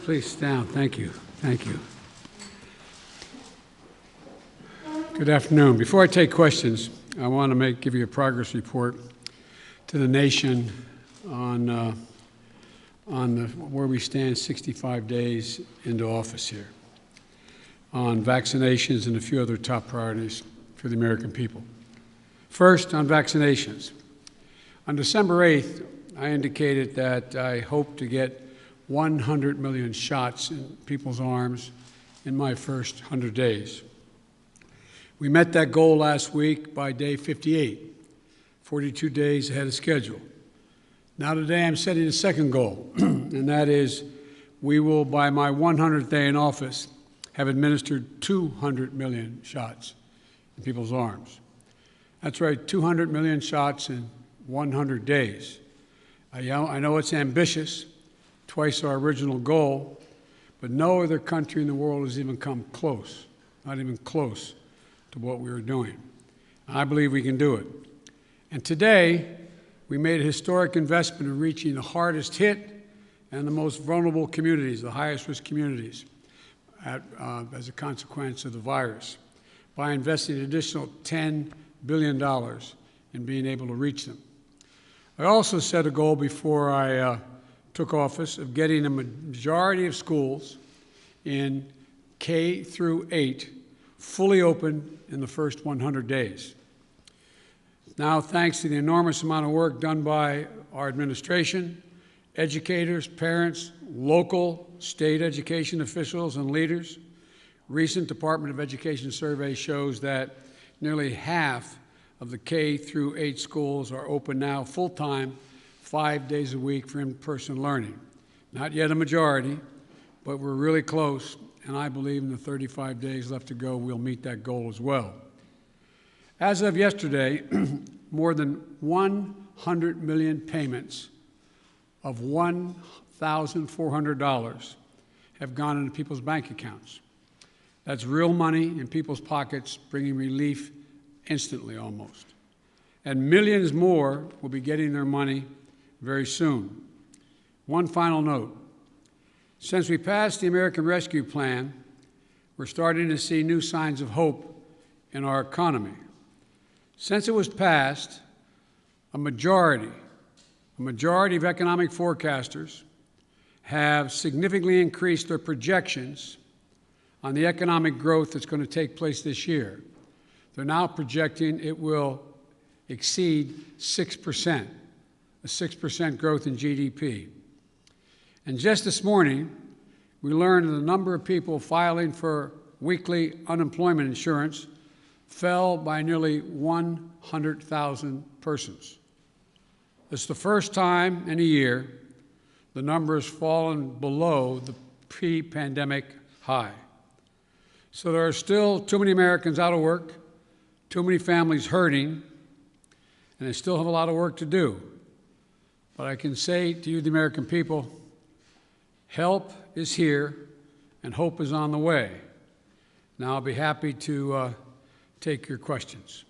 Please stand. Thank you. Thank you. Good afternoon. Before I take questions, I want to give you a progress report to the nation on where we stand 65 days into office here, on vaccinations and a few other top priorities for the American people. First, on vaccinations. On December 8th, I indicated that I hope to get 100 million shots in people's arms in my first 100 days. We met that goal last week by day 58, 42 days ahead of schedule. Now today I'm setting a second goal, and that is we will, by my 100th day in office, have administered 200 million shots in people's arms. That's right, 200 million shots in 100 days. I know it's ambitious, twice our original goal, but no other country in the world has even come close, not even close to what we were doing. I believe we can do it. And today, we made a historic investment in reaching the hardest hit and the most vulnerable communities, the highest risk communities, as a consequence of the virus, by investing an additional $10 billion in being able to reach them. I also set a goal before I took office of getting a majority of schools in K through 8 fully open in the first 100 days. Now, thanks to the enormous amount of work done by our administration, educators, parents, local, state education officials, and leaders, recent Department of Education survey shows that nearly half of the K through 8 schools are open now full-time, 5 days a week for in-person learning. Not yet a majority, but we're really close, and I believe in the 35 days left to go, we'll meet that goal as well. As of yesterday, more than 100 million payments of $1,400 have gone into people's bank accounts. That's real money in people's pockets, bringing relief instantly almost. And millions more will be getting their money very soon. One final note. Since we passed the American Rescue Plan, we're starting to see new signs of hope in our economy. Since it was passed, a majority of economic forecasters have significantly increased their projections on the economic growth that's going to take place this year. They're now projecting it will exceed 6%, a 6% growth in GDP. And just this morning, we learned that the number of people filing for weekly unemployment insurance fell by nearly 100,000 persons. It's the first time in a year the number has fallen below the pre-pandemic high. So there are still too many Americans out of work, too many families hurting, and they still have a lot of work to do. But I can say to you, the American people, help is here and hope is on the way. Now I'll be happy to take your questions.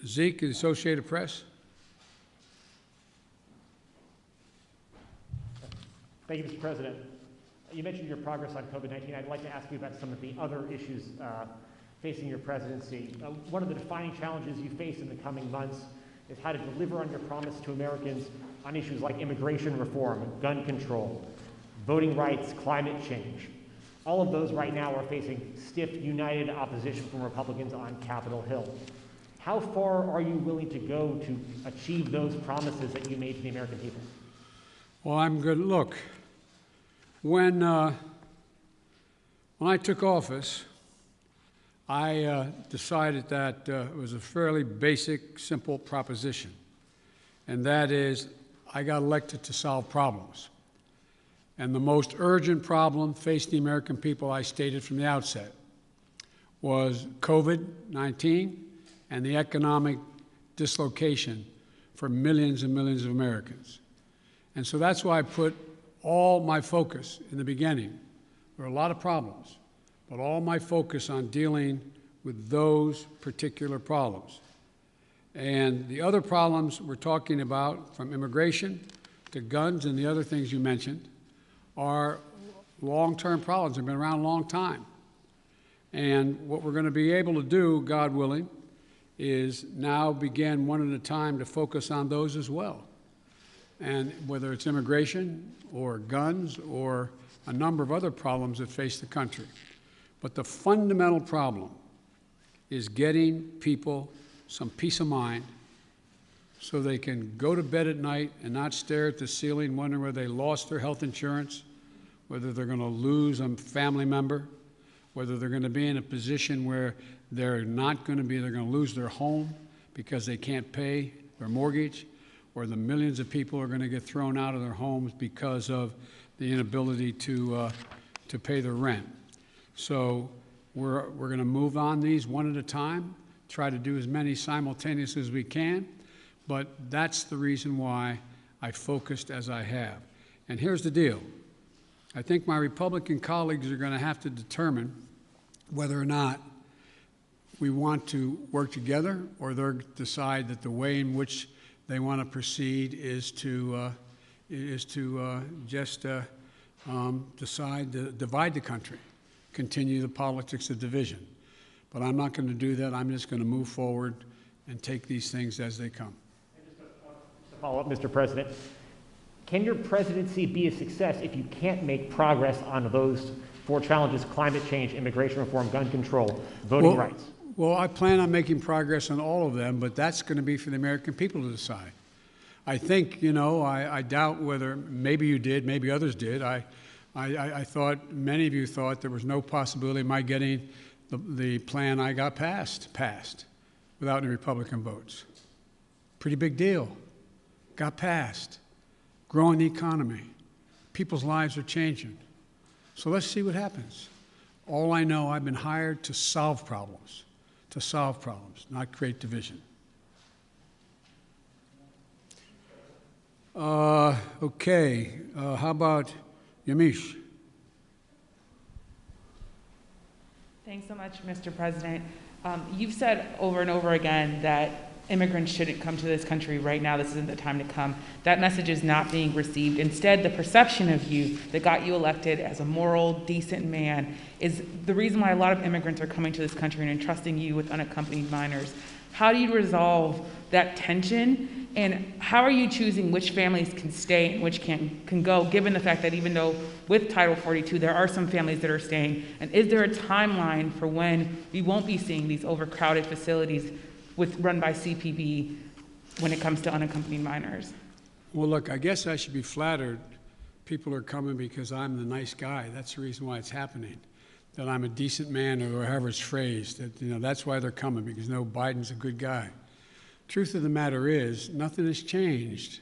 Zeke, the Associated Press. Thank you, Mr. President. You mentioned your progress on COVID-19. I'd like to ask you about some of the other issues facing your presidency. One of the defining challenges you face in the coming months is how to deliver on your promise to Americans on issues like immigration reform, gun control, voting rights, climate change. All of those right now are facing stiff, united opposition from Republicans on Capitol Hill. How far are you willing to go to achieve those promises that you made to the American people? Well, I'm good. Look, when I took office, I decided that it was a fairly basic, simple proposition, and that is I got elected to solve problems. And the most urgent problem facing the American people, I stated from the outset, was COVID-19 and the economic dislocation for millions and millions of Americans. And so that's why I put all my focus in the beginning. There are a lot of problems, but all my focus on dealing with those particular problems. And the other problems we're talking about, from immigration to guns and the other things you mentioned are long-term problems. They've been around a long time. And what we're going to be able to do, God willing, is now begin one at a time to focus on those as well. And whether it's immigration or guns or a number of other problems that face the country. But the fundamental problem is getting people some peace of mind so they can go to bed at night and not stare at the ceiling wondering whether they lost their health insurance, whether they're going to lose a family member, whether they're going to be in a position where they're going to lose their home because they can't pay their mortgage, or the millions of people are going to get thrown out of their homes because of the inability to pay their rent. So we're going to move on these one at a time, try to do as many simultaneously as we can, but that's the reason why I focused as I have. And here's the deal. I think my Republican colleagues are going to have to determine whether or not we want to work together, or they'll decide that the way in which they want to proceed is to just decide to divide the country, continue the politics of division. But I'm not going to do that. I'm just going to move forward and take these things as they come. And just to follow up, Mr. President, can your presidency be a success if you can't make progress on those four challenges: climate change, immigration reform, gun control, voting rights? Well, I plan on making progress on all of them, but that's going to be for the American people to decide. I think, I doubt whether, maybe you did, maybe others did. I thought, many of you thought there was no possibility of my getting the plan I got passed without any Republican votes. Pretty big deal. Got passed. Growing the economy. People's lives are changing. So let's see what happens. All I know, I've been hired to solve problems, not create division. Okay, how about Yamiche? Thanks so much, Mr. President. You've said over and over again that immigrants shouldn't come to this country right now. This isn't the time to come. That message is not being received. Instead, the perception of you that got you elected as a moral, decent man is the reason why a lot of immigrants are coming to this country and entrusting you with unaccompanied minors. How do you resolve that tension? And how are you choosing which families can stay and which can go, given the fact that even though with Title 42, there are some families that are staying? And is there a timeline for when we won't be seeing these overcrowded facilities run by CPB when it comes to unaccompanied minors? Well, look, I guess I should be flattered. People are coming because I'm the nice guy. That's the reason why it's happening. That I'm a decent man, or however it's phrased. That's why they're coming, because Biden's a good guy. Truth of the matter is, nothing has changed.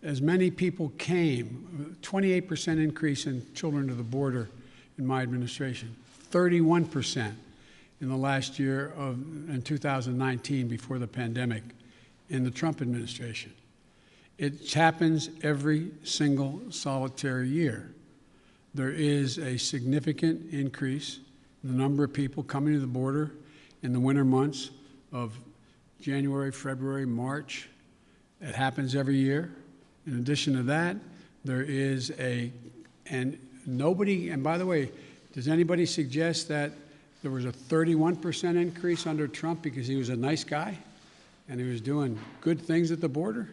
As many people came, 28% increase in children to the border in my administration, 31% in the last year in 2019, before the pandemic, in the Trump administration. It happens every single solitary year. There is a significant increase in the number of people coming to the border in the winter months of January, February, March. It happens every year. In addition to that, there is and by the way, does anybody suggest that there was a 31% increase under Trump because he was a nice guy and he was doing good things at the border?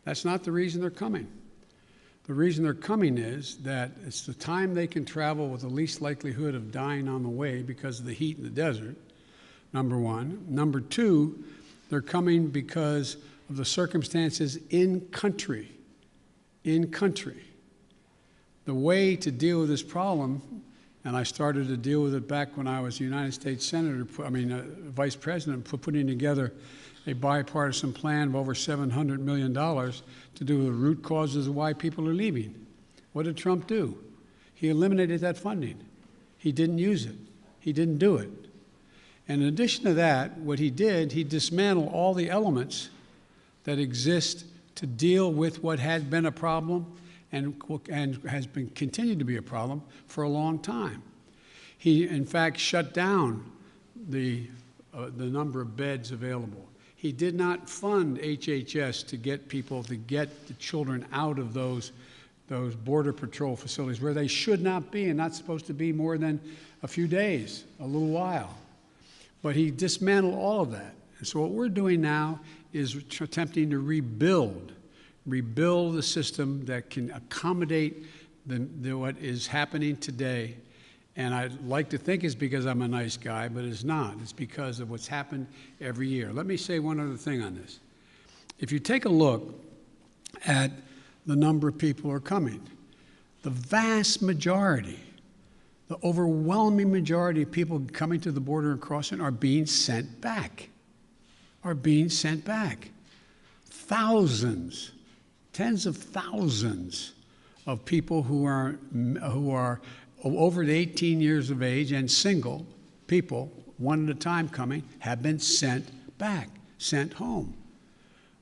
That's not the reason they're coming. The reason they're coming is that it's the time they can travel with the least likelihood of dying on the way because of the heat in the desert, number one. Number two, they're coming because of the circumstances in country. In country. The way to deal with this problem, and I started to deal with it back when I was United States Vice President, putting together a bipartisan plan of over $700 million to do with the root causes of why people are leaving. What did Trump do? He eliminated that funding. He didn't use it. He didn't do it. And in addition to that, what he did, he dismantled all the elements that exist to deal with what had been a problem and has been continued to be a problem for a long time. He, in fact, shut down the number of beds available. He did not fund HHS to get people, to get the children out of those Border Patrol facilities where they should not be and not supposed to be more than a few days, a little while. But he dismantled all of that. And so what we're doing now is attempting to rebuild the system that can accommodate what is happening today. And I'd like to think it's because I'm a nice guy, but it's not. It's because of what's happened every year. Let me say one other thing on this. If you take a look at the number of people who are coming, the vast majority, the overwhelming majority of people coming to the border and crossing are being sent back, Thousands, tens of thousands of people who are over 18 years of age and single people, one at a time coming, have been sent back, sent home.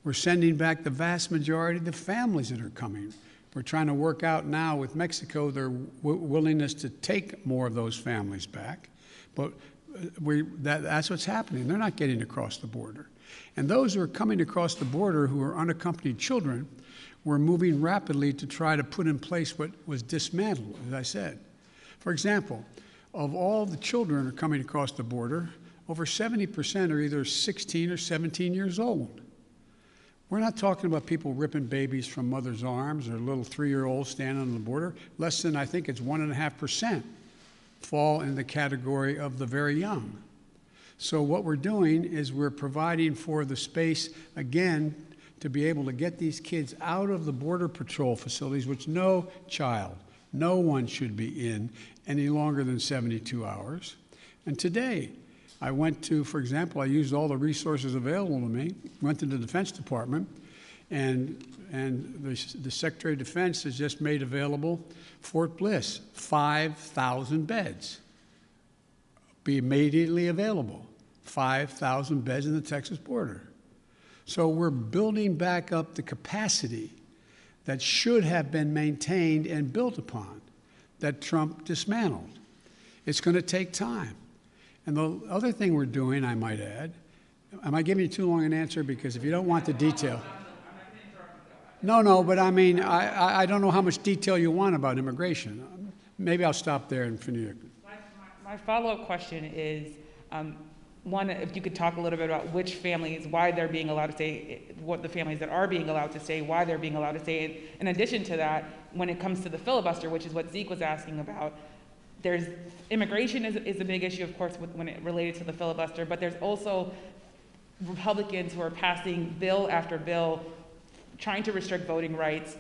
We're sending back the vast majority of the families that are coming. We're trying to work out now with Mexico their willingness to take more of those families back. But that's what's happening. They're not getting across the border. And those who are coming across the border who are unaccompanied children, we're moving rapidly to try to put in place what was dismantled, as I said. For example, of all the children who are coming across the border, over 70% are either 16 or 17 years old. We're not talking about people ripping babies from mother's arms or little 3-year-olds standing on the border. Less than, I think it's 1.5% fall in the category of the very young. So what we're doing is we're providing for the space, again, to be able to get these kids out of the Border Patrol facilities, which no child, no one should be in any longer than 72 hours. And today, I went to, for example, I used all the resources available to me, went to the Defense Department, and the Secretary of Defense has just made available Fort Bliss, 5,000 beds. Be immediately available, 5,000 beds in the Texas border. So we're building back up the capacity that should have been maintained and built upon, that Trump dismantled. It's going to take time. And the other thing we're doing, I might add, am I giving you too long an answer? Because if you don't want the detail. No, but I mean, I don't know how much detail you want about immigration. Maybe I'll stop there and finish. My follow-up question is, one, if you could talk a little bit about which families, why they're being allowed to stay, what the families that are being allowed to stay, why they're being allowed to stay. And in addition to that, when it comes to the filibuster, which is what Zeke was asking about, there's immigration is a big issue, of course, when it related to the filibuster, but there's also Republicans who are passing bill after bill trying to restrict voting rights.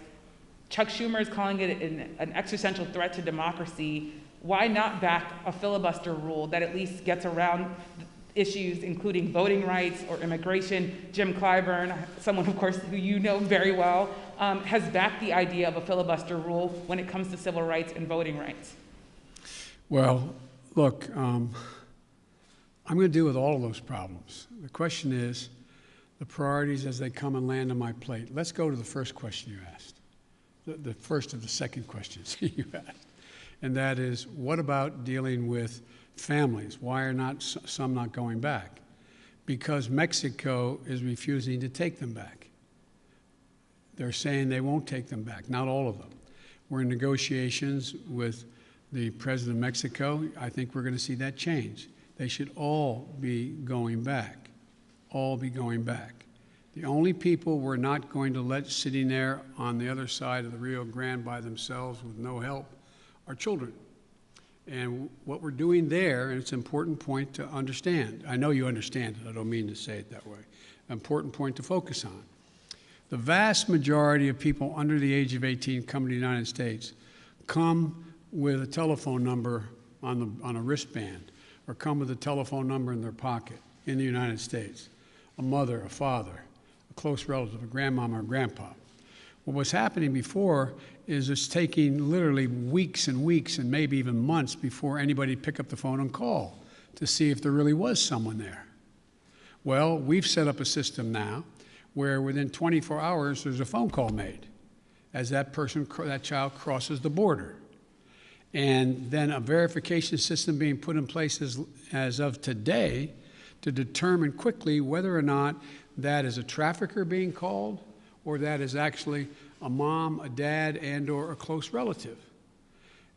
Chuck Schumer is calling it an existential threat to democracy. Why not back a filibuster rule that at least gets around issues including voting rights or immigration? Jim Clyburn, someone, of course, who you know very well, has backed the idea of a filibuster rule when it comes to civil rights and voting rights. Well, look, I'm going to deal with all of those problems. The question is the priorities as they come and land on my plate. Let's go to the first question you asked, the first of the second questions you asked. And that is, what about dealing with families? Why are not some not going back? Because Mexico is refusing to take them back. They're saying they won't take them back, not all of them. We're in negotiations with the president of Mexico. I think we're going to see that change. They should all be going back, all be going back. The only people we're not going to let sitting there on the other side of the Rio Grande by themselves with no help are children. And what we're doing there, and it's an important point to understand. I know you understand it. I don't mean to say it that way. An important point to focus on. The vast majority of people under the age of 18 come to the United States come with a telephone number on a wristband, or come with a telephone number in their pocket in the United States. A mother, a father, a close relative, a grandmama or grandpa. What was happening before is it's taking literally weeks and weeks and maybe even months before anybody pick up the phone and call to see if there really was someone there. Well, we've set up a system now where within 24 hours there's a phone call made as that child crosses the border. And then a verification system being put in place as of today to determine quickly whether or not that is a trafficker being called or that is actually a mom, a dad, and or a close relative.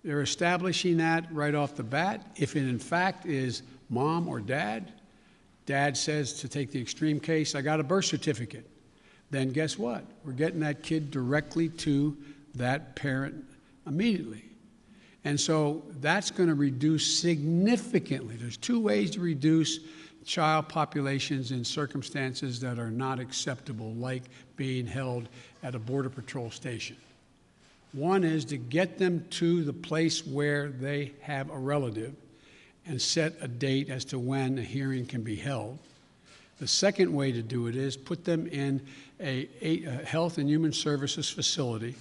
They're establishing that right off the bat. If it in fact is mom or dad, dad says, to take the extreme case, I got a birth certificate. Then guess what? We're getting that kid directly to that parent immediately. And so that's going to reduce significantly. There's two ways to reduce child populations in circumstances that are not acceptable, like being held at a Border Patrol station. One is to get them to the place where they have a relative and set a date as to when a hearing can be held. The second way to do it is put them in a Health and Human Services facility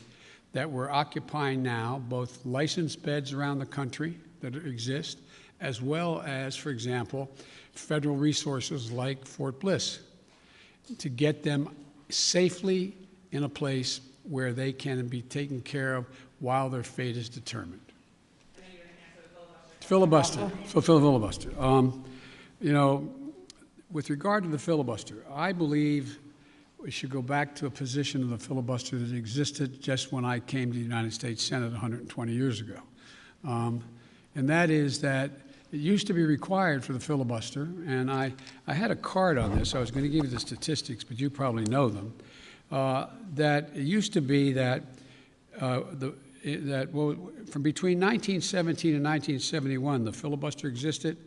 that we're occupying now, both licensed beds around the country that exist, as well as, for example, federal resources like Fort Bliss, to get them safely in a place where they can be taken care of while their fate is determined. Filibuster. So filibuster. You know, with regard to the filibuster, I believe we should go back to a position of the filibuster that existed just when I came to the United States Senate 120 years ago. And that is that it used to be required for the filibuster, and I had a card on this. I was going to give you the statistics, but you probably know them. That it used to be that from between 1917 and 1971, the filibuster existed.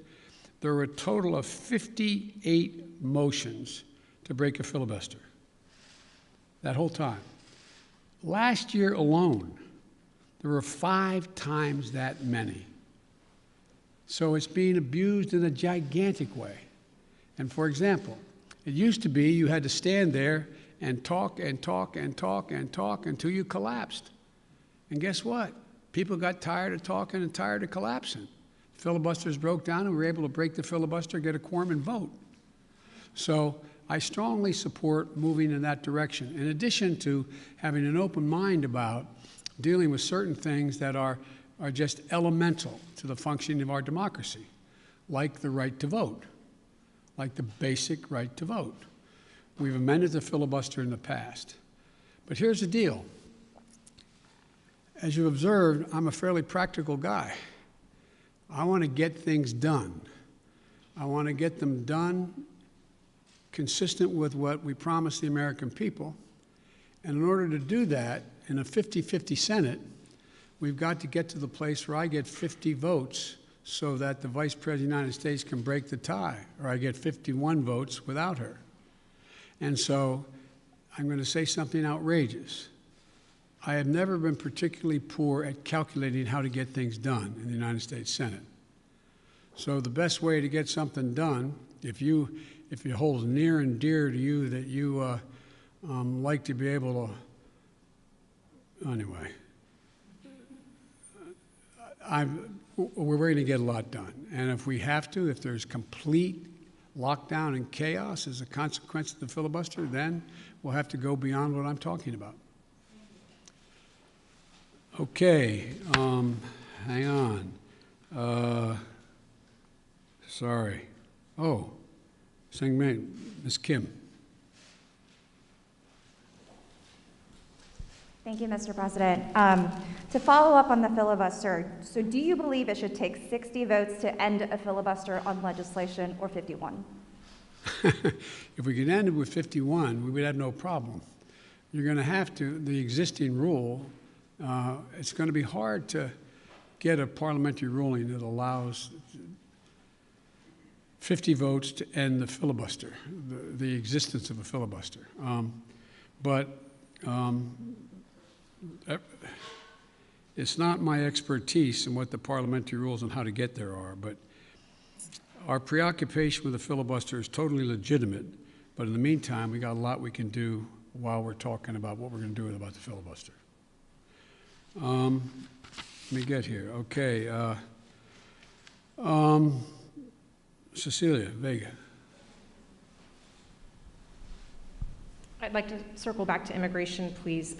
There were a total of 58 motions to break a filibuster that whole time. Last year alone, there were 5 times that many. So it's being abused in a gigantic way. And for example, it used to be you had to stand there and talk and talk and talk and talk until you collapsed. And guess what? People got tired of talking and tired of collapsing. Filibusters broke down and we were able to break the filibuster, get a quorum and vote. So I strongly support moving in that direction, in addition to having an open mind about dealing with certain things that are just elemental to the functioning of our democracy, like the right to vote, like the basic right to vote. We've amended the filibuster in the past. But here's the deal. As you've observed, I'm a fairly practical guy. I want to get things done. I want to get them done consistent with what we promised the American people. And in order to do that, in a 50-50 Senate, we've got to get to the place where I get 50 votes so that the Vice President of the United States can break the tie, or I get 51 votes without her. And so I'm going to say something outrageous. I have never been particularly poor at calculating how to get things done in the United States Senate. So the best way to get something done, if it holds near and dear to you that you like to be able to, anyway, we're going to get a lot done. And if we have to, if there's complete lockdown and chaos as a consequence of the filibuster, then we'll have to go beyond what I'm talking about. Okay, hang on. Sorry. Oh, Ms. Kim. Thank you, Mr. President. To follow up on the filibuster, so do you believe it should take 60 votes to end a filibuster on legislation or 51? If we could end it with 51, we would have no problem. You're going to have to, the existing rule, it's going to be hard to get a parliamentary ruling that allows 50 votes to end the filibuster, the existence of a filibuster. It's not my expertise in what the parliamentary rules and how to get there are, but our preoccupation with the filibuster is totally legitimate. But in the meantime, we got a lot we can do while we're talking about what we're going to do about the filibuster. Let me get here. Okay. Cecilia Vega. I'd like to circle back to immigration, please.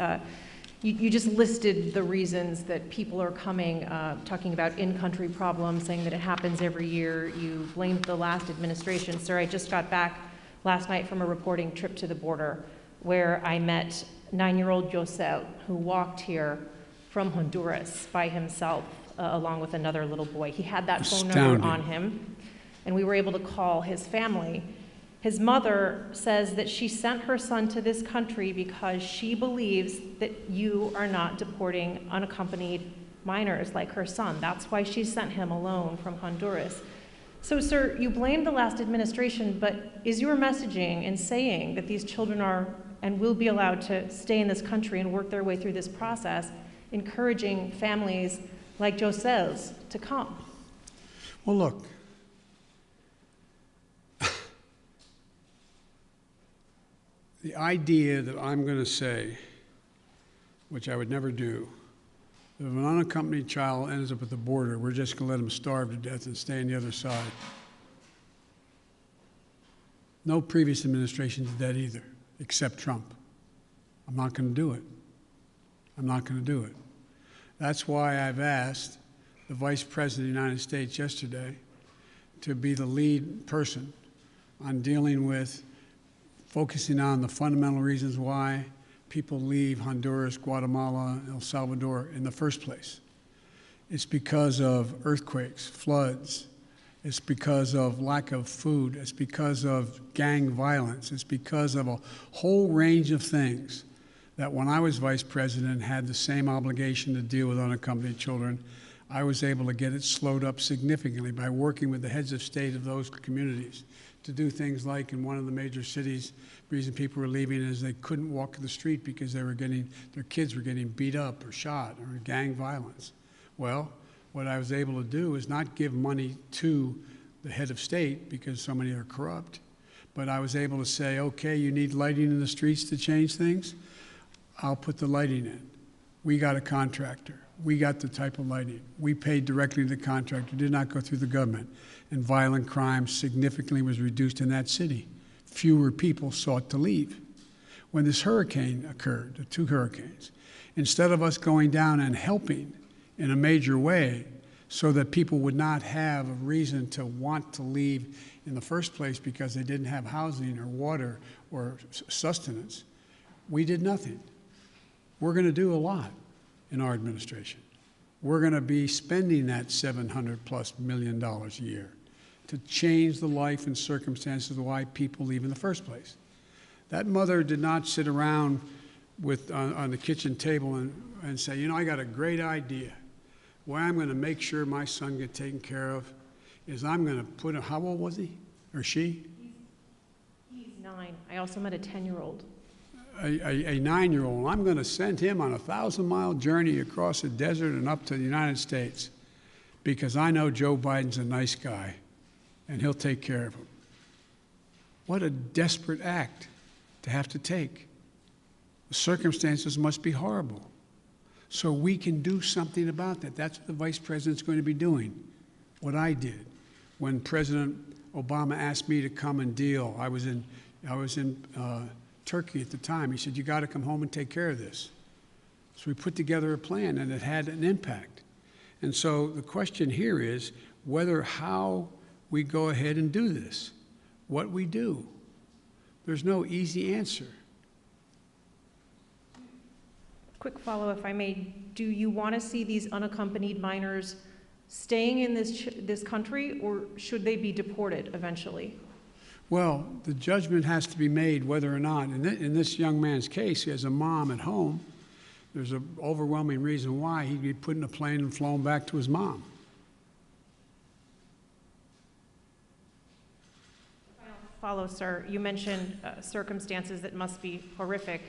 You just listed the reasons that people are coming, talking about in-country problems, saying that it happens every year. You blamed the last administration. Sir, I just got back last night from a reporting trip to the border where I met 9-year-old Josel, who walked here from Honduras by himself, along with another little boy. He had that phone number on him, and we were able to call his family. His mother says that she sent her son to this country because she believes that you are not deporting unaccompanied minors like her son. That's why she sent him alone from Honduras. So, sir, you blame the last administration, but is your messaging in saying that these children are and will be allowed to stay in this country and work their way through this process, encouraging families like Josel's to come? Well, look, the idea that I'm going to say, which I would never do, that if an unaccompanied child ends up at the border, we're just going to let them starve to death and stay on the other side. No previous administration did that either, except Trump. I'm not going to do it. I'm not going to do it. That's why I've asked the Vice President of the United States yesterday to be the lead person on dealing with focusing on the fundamental reasons why people leave Honduras, Guatemala, El Salvador in the first place. It's because of earthquakes, floods. It's because of lack of food. It's because of gang violence. It's because of a whole range of things that when I was vice president had the same obligation to deal with unaccompanied children. I was able to get it slowed up significantly by working with the heads of state of those communities to do things like in one of the major cities, the reason people were leaving is they couldn't walk the street because their kids were getting beat up or shot or gang violence. Well, what I was able to do is not give money to the head of state because so many are corrupt, but I was able to say, okay, you need lighting in the streets to change things? I'll put the lighting in. We got a contractor. We got the type of lighting. We paid directly to the contractor, did not go through the government. And violent crime significantly was reduced in that city. Fewer people sought to leave. When this hurricane occurred, the 2 hurricanes, instead of us going down and helping in a major way so that people would not have a reason to want to leave in the first place because they didn't have housing or water or sustenance, we did nothing. We're going to do a lot in our administration. We're going to be spending that $700+ million a year to change the life and circumstances of why people leave in the first place. That mother did not sit around on the kitchen table and say, you know, I got a great idea. Why I'm going to make sure my son gets taken care of is I'm going to put him, how old was he or she? He's 9. I also met a 10-year-old. A 9-year-old. I'm going to send him on a 1,000-mile journey across the desert and up to the United States because I know Joe Biden's a nice guy and he'll take care of him. What a desperate act to have to take. The circumstances must be horrible. So we can do something about that. That's what the vice president's going to be doing. What I did when President Obama asked me to come and deal. I was in Turkey at the time. He said, you got to come home and take care of this. So we put together a plan, and it had an impact. And so the question here is how we go ahead and do this, what we do. There's no easy answer. Quick follow, if I may. Do you want to see these unaccompanied minors staying in this country, or should they be deported eventually? Well, the judgment has to be made whether or not, in this young man's case, he has a mom at home. There's an overwhelming reason why he'd be put in a plane and flown back to his mom. Follow, sir. You mentioned circumstances that must be horrific.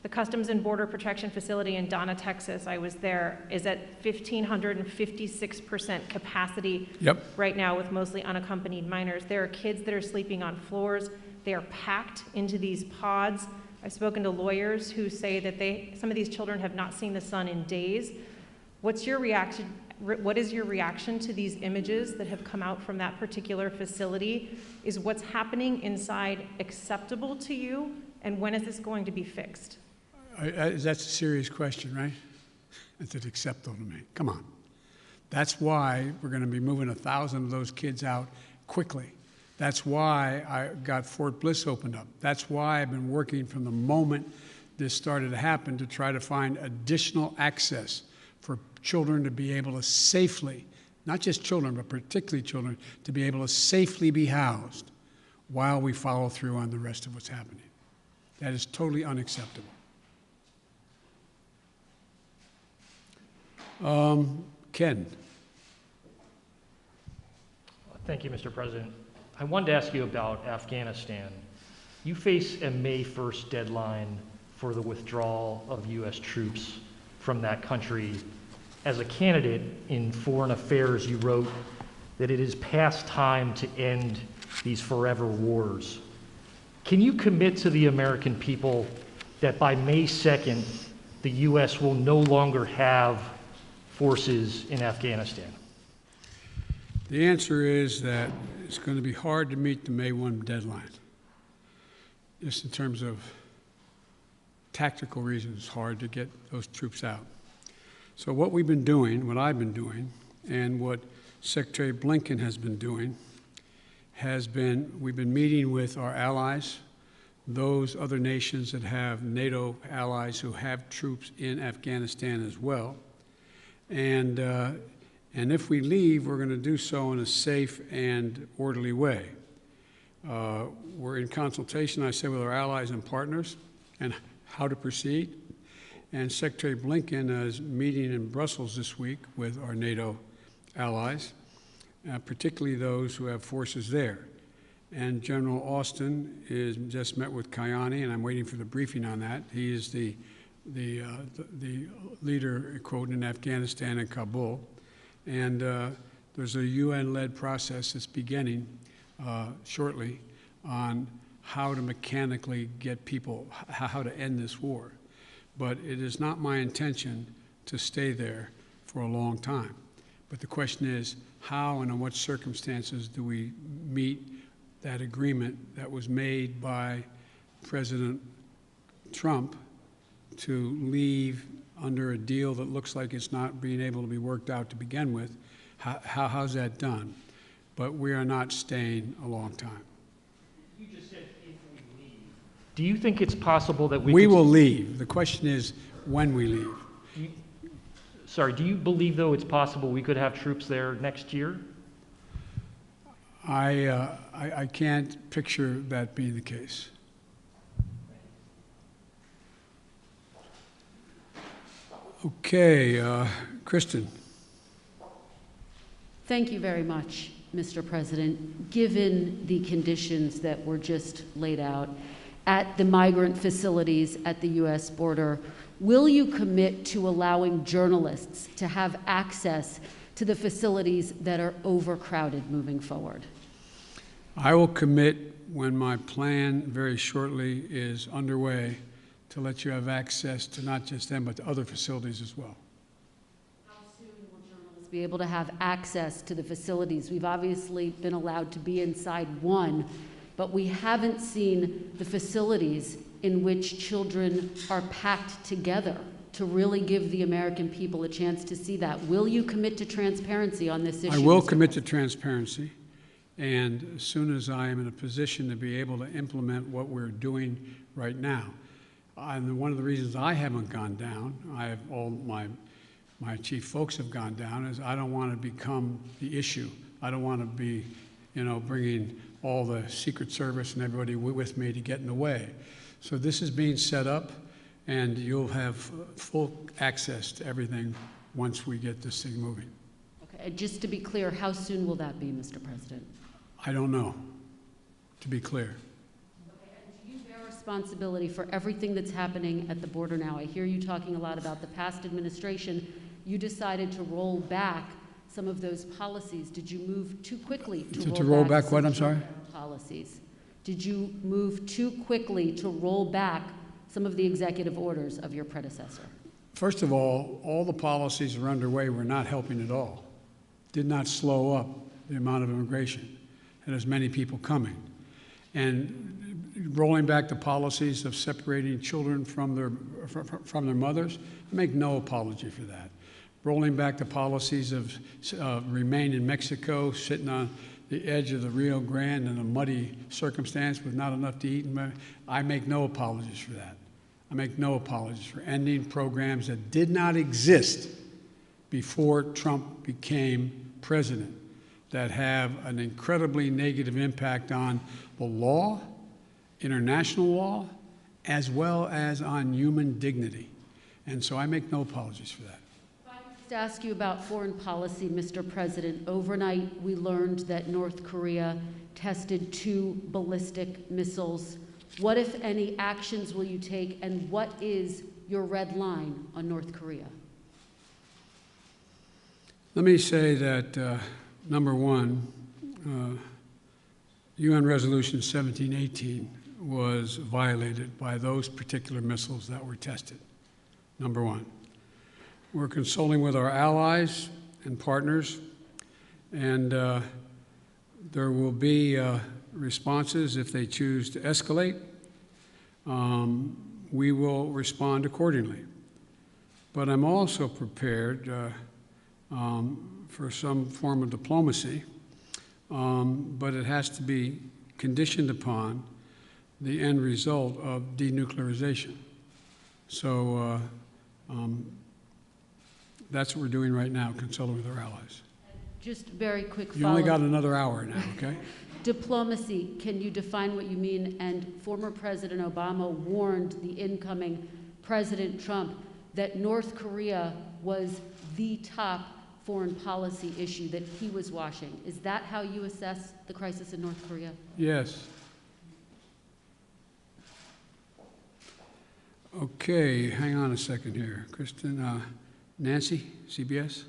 The Customs and Border Protection Facility in Donna, Texas, I was there, is at 1,556% capacity right now with mostly unaccompanied minors. There are kids that are sleeping on floors. They are packed into these pods. I've spoken to lawyers who say that some of these children have not seen the sun in days. What is your reaction to these images that have come out from that particular facility? Is what's happening inside acceptable to you? And when is this going to be fixed? That's a serious question, right? That's acceptable to me. Come on. That's why we're going to be moving 1,000 of those kids out quickly. That's why I got Fort Bliss opened up. That's why I've been working from the moment this started to happen to try to find additional access for children to be able to safely, not just children, but particularly children, to be able to safely be housed while we follow through on the rest of what's happening. That is totally unacceptable. Ken. Thank you, Mr. President. I wanted to ask you about Afghanistan. You face a May 1st deadline for the withdrawal of U.S. troops from that country. As a candidate in foreign affairs, you wrote that it is past time to end these forever wars. Can you commit to the American people that by May 2nd, the U.S. will no longer have forces in Afghanistan? The answer is that it's going to be hard to meet the May 1 deadline. Just in terms of tactical reasons, it's hard to get those troops out. So what we've been doing, what I've been doing, and what Secretary Blinken has been doing, we've been meeting with our allies, those other nations that have NATO allies who have troops in Afghanistan as well. And if we leave, we're going to do so in a safe and orderly way. We're in consultation, I say, with our allies and partners and how to proceed. And Secretary Blinken is meeting in Brussels this week with our NATO allies, particularly those who have forces there. And General Austin is just met with Kayani, and I'm waiting for the briefing on that. He is the leader, quote, in Afghanistan and Kabul. And there's a UN-led process that's beginning shortly on how to mechanically get people, how to end this war. But it is not my intention to stay there for a long time. But the question is, how and in what circumstances do we meet that agreement that was made by President Trump to leave under a deal that looks like it's not being able to be worked out to begin with? How's that done? But we are not staying a long time. You just said if we leave. Do you think it's possible that we will leave? The question is when we leave. Do you believe, though, it's possible we could have troops there next year? I can't picture that being the case. Okay, Kristen. Thank you very much, Mr. President. Given the conditions that were just laid out at the migrant facilities at the U.S. border, will you commit to allowing journalists to have access to the facilities that are overcrowded moving forward? I will commit when my plan very shortly is underway to let you have access to not just them, but to other facilities as well. How soon will journalists be able to have access to the facilities? We've obviously been allowed to be inside one, but we haven't seen the facilities in which children are packed together to really give the American people a chance to see that. Will you commit to transparency on this issue? I will commit to transparency, and as soon as I am in a position to be able to implement what we're doing right now. And one of the reasons I haven't gone down, all my chief folks have gone down, is I don't want to become the issue. I don't want to be, bringing all the Secret Service and everybody with me to get in the way. So this is being set up, and you'll have full access to everything once we get this thing moving. Okay, and just to be clear, how soon will that be, Mr. President? I don't know, to be clear. Responsibility for everything that's happening at the border now. I hear you talking a lot about the past administration. You decided to roll back some of those policies. Did you move too quickly to roll back what? I'm sorry? Policies. Did you move too quickly to roll back some of the executive orders of your predecessor? First of all the policies are underway. We're not helping at all. Did not slow up the amount of immigration and as many people coming. And rolling back the policies of separating children from their mothers. I make no apology for that. Rolling back the policies of remain in Mexico, sitting on the edge of the Rio Grande in a muddy circumstance with not enough to eat. I make no apologies for that. I make no apologies for ending programs that did not exist before Trump became president, that have an incredibly negative impact on the law, international law, as well as on human dignity. And so I make no apologies for that. To ask you about foreign policy, Mr. President. Overnight, we learned that North Korea tested 2 ballistic missiles. What, if any, actions will you take, and what is your red line on North Korea? Let me say that, number one, UN Resolution 1718 was violated by those particular missiles that were tested, number one. We're consulting with our allies and partners, and there will be responses if they choose to escalate. We will respond accordingly. But I'm also prepared for some form of diplomacy, but it has to be conditioned upon the end result of denuclearization. So that's what we're doing right now, consulting with our allies. Just very quick follow-up. You only got another hour now, okay? Diplomacy, can you define what you mean? And former President Obama warned the incoming President Trump that North Korea was the top foreign policy issue that he was watching. Is that how you assess the crisis in North Korea? Yes. Okay, hang on a second here. Kristen, Nancy, CBS.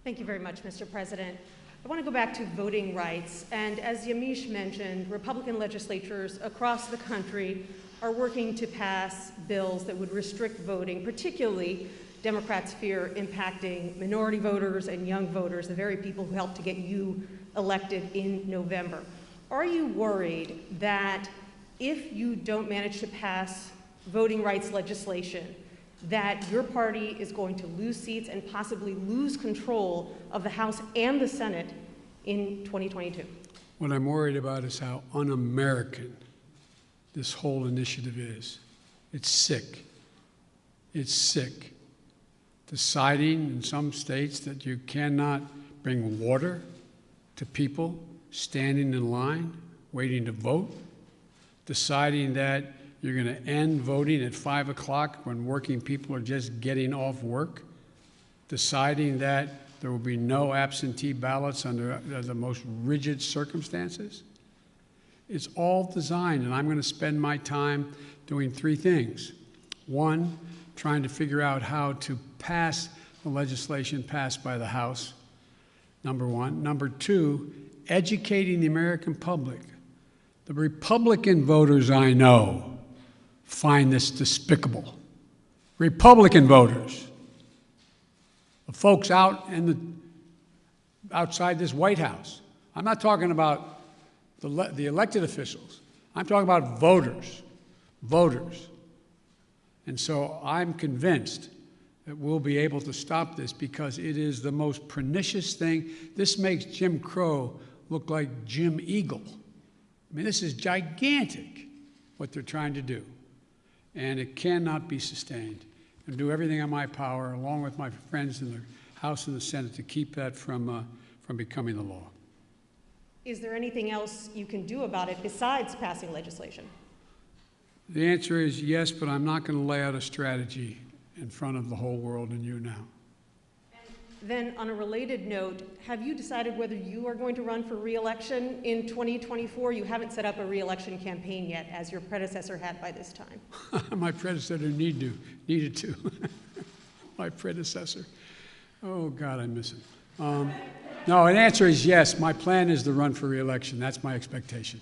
Thank you very much, Mr. President. I want to go back to voting rights. And as Yamiche mentioned, Republican legislatures across the country are working to pass bills that would restrict voting, particularly Democrats fear impacting minority voters and young voters, the very people who helped to get you elected in November. Are you worried that if you don't manage to pass voting rights legislation, that your party is going to lose seats and possibly lose control of the House and the Senate in 2022? What I'm worried about is how un-American this whole initiative is. It's sick. It's sick. Deciding in some states that you cannot bring water to people standing in line, waiting to vote. Deciding that you're going to end voting at 5 o'clock when working people are just getting off work. Deciding that there will be no absentee ballots under the most rigid circumstances. It's all designed, and I'm going to spend my time doing 3 things. 1, trying to figure out how to pass the legislation passed by the House, number 1. Number 2, educating the American public. The Republican voters I know find this despicable. Republican voters, the folks outside this White House. I'm not talking about the elected officials. I'm talking about voters. And so I'm convinced that we'll be able to stop this because it is the most pernicious thing. This makes Jim Crow look like Jim Eagle. I mean, this is gigantic, what they're trying to do. And it cannot be sustained. And do everything in my power, along with my friends in the House and the Senate, to keep that from becoming the law. Is there anything else you can do about it besides passing legislation? The answer is yes, but I'm not going to lay out a strategy in front of the whole world and you now. Then, on a related note, have you decided whether you are going to run for re-election in 2024? You haven't set up a re-election campaign yet, as your predecessor had by this time. My predecessor needed to. My predecessor. Oh, God, I miss him. No, an answer is yes. My plan is to run for re-election. That's my expectation.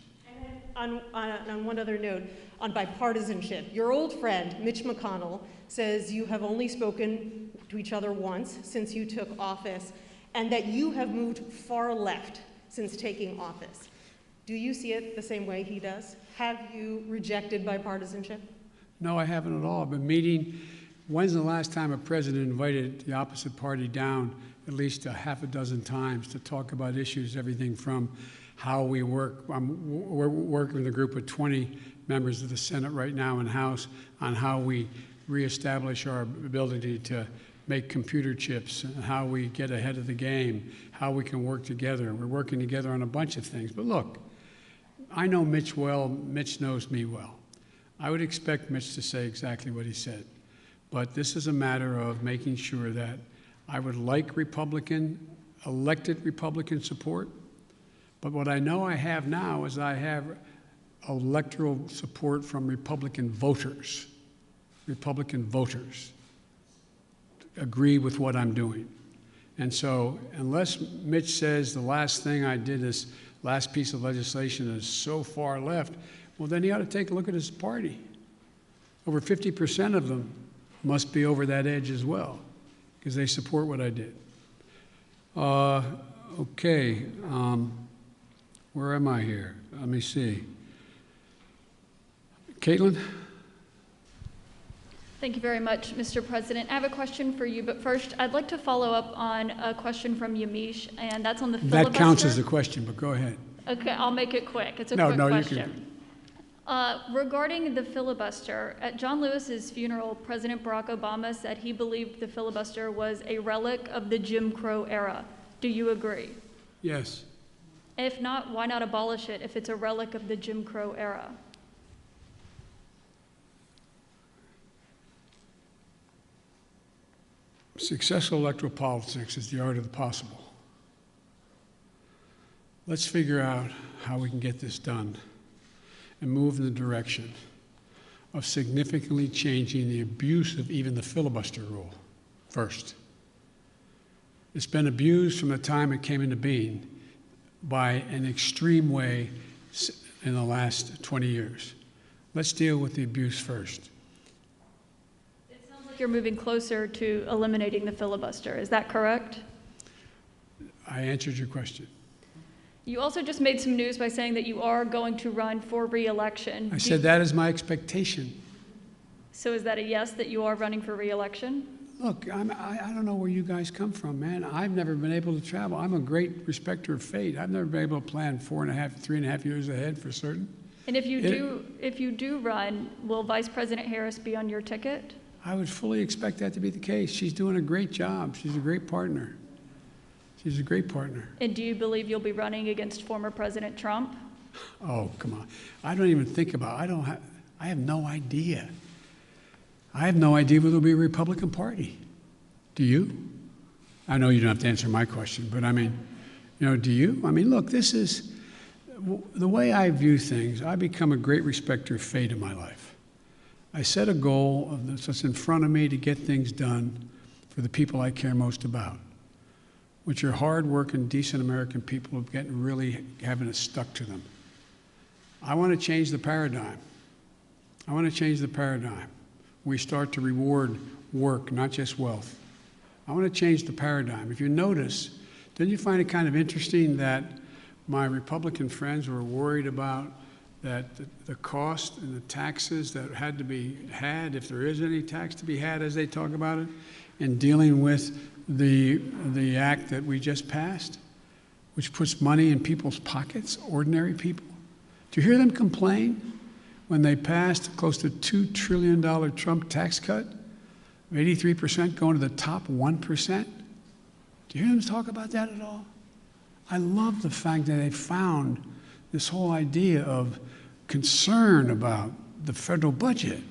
And on one other note, on bipartisanship, your old friend, Mitch McConnell, says you have only spoken to each other once since you took office, and that you have moved far left since taking office. Do you see it the same way he does? Have you rejected bipartisanship? No, I haven't at all. I've been meeting. When's the last time a president invited the opposite party down at least a half a dozen times to talk about issues, everything from how we work. We're working with a group of 20 members of the Senate right now and House on how we reestablish our ability to make computer chips, and how we get ahead of the game, how we can work together. We're working together on a bunch of things. But look, I know Mitch well. Mitch knows me well. I would expect Mitch to say exactly what he said. But this is a matter of making sure that I would like elected Republican support. But what I know I have now is I have electoral support from Republican voters. Republican voters agree with what I'm doing. And so unless Mitch says the last thing I did, this last piece of legislation, is so far left, well, then he ought to take a look at his party. Over 50% of them must be over that edge as well, because they support what I did. Okay, where am I here? Let me see. Caitlin? Thank you very much, Mr. President. I have a question for you, but first, I'd like to follow up on a question from Yamiche, and that's on the filibuster. That counts as a question, but go ahead. Okay, I'll make it quick. It's a quick question. You can. Regarding the filibuster, at John Lewis's funeral, President Barack Obama said he believed the filibuster was a relic of the Jim Crow era. Do you agree? Yes. If not, why not abolish it if it's a relic of the Jim Crow era? Successful electoral politics is the art of the possible. Let's figure out how we can get this done and move in the direction of significantly changing the abuse of even the filibuster rule first. It's been abused from the time it came into being by an extreme way in the last 20 years. Let's deal with the abuse first. You're moving closer to eliminating the filibuster. Is that correct? I answered your question. You also just made some news by saying that you are going to run for re-election. I said that is my expectation. So is that a yes, that you are running for re-election? Look, I don't know where you guys come from, man. I've never been able to travel. I'm a great respecter of fate. I've never been able to plan 3.5 years ahead for certain. And if you do run, will Vice President Harris be on your ticket? I would fully expect that to be the case. She's doing a great job. She's a great partner. She's a great partner. And do you believe you'll be running against former President Trump? Oh, come on. I don't even think about it. I have no idea. I have no idea whether there'll be a Republican Party. Do you? I know you don't have to answer my question, but I mean, do you? I mean, look, this is the way I view things. I become a great respecter of fate in my life. I set a goal of that's in front of me to get things done for the people I care most about, which are hard-working, decent American people who really having it stuck to them. I want to change the paradigm. I want to change the paradigm. We start to reward work, not just wealth. I want to change the paradigm. If you notice, didn't you find it kind of interesting that my Republican friends were worried about that the cost and the taxes that had to be had, if there is any tax to be had as they talk about it, in dealing with the act that we just passed, which puts money in people's pockets, ordinary people? Do you hear them complain when they passed close to $2 trillion Trump tax cut, 83% going to the top 1%? Do you hear them talk about that at all? I love the fact that they found this whole idea of concern about the federal budget.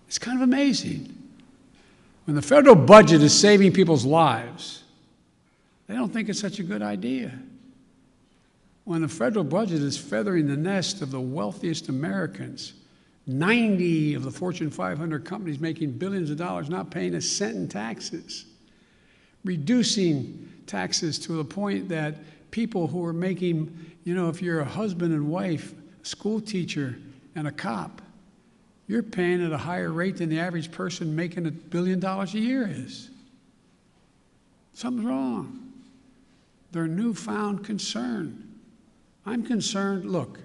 It's kind of amazing. When the federal budget is saving people's lives, they don't think it's such a good idea. When the federal budget is feathering the nest of the wealthiest Americans, 90 of the Fortune 500 companies making billions of dollars, not paying a cent in taxes, reducing taxes to the point that people who are making, if you're a husband and wife, a school teacher, and a cop, you're paying at a higher rate than the average person making $1 billion a year is. Something's wrong. Their newfound concern I'm concerned, look,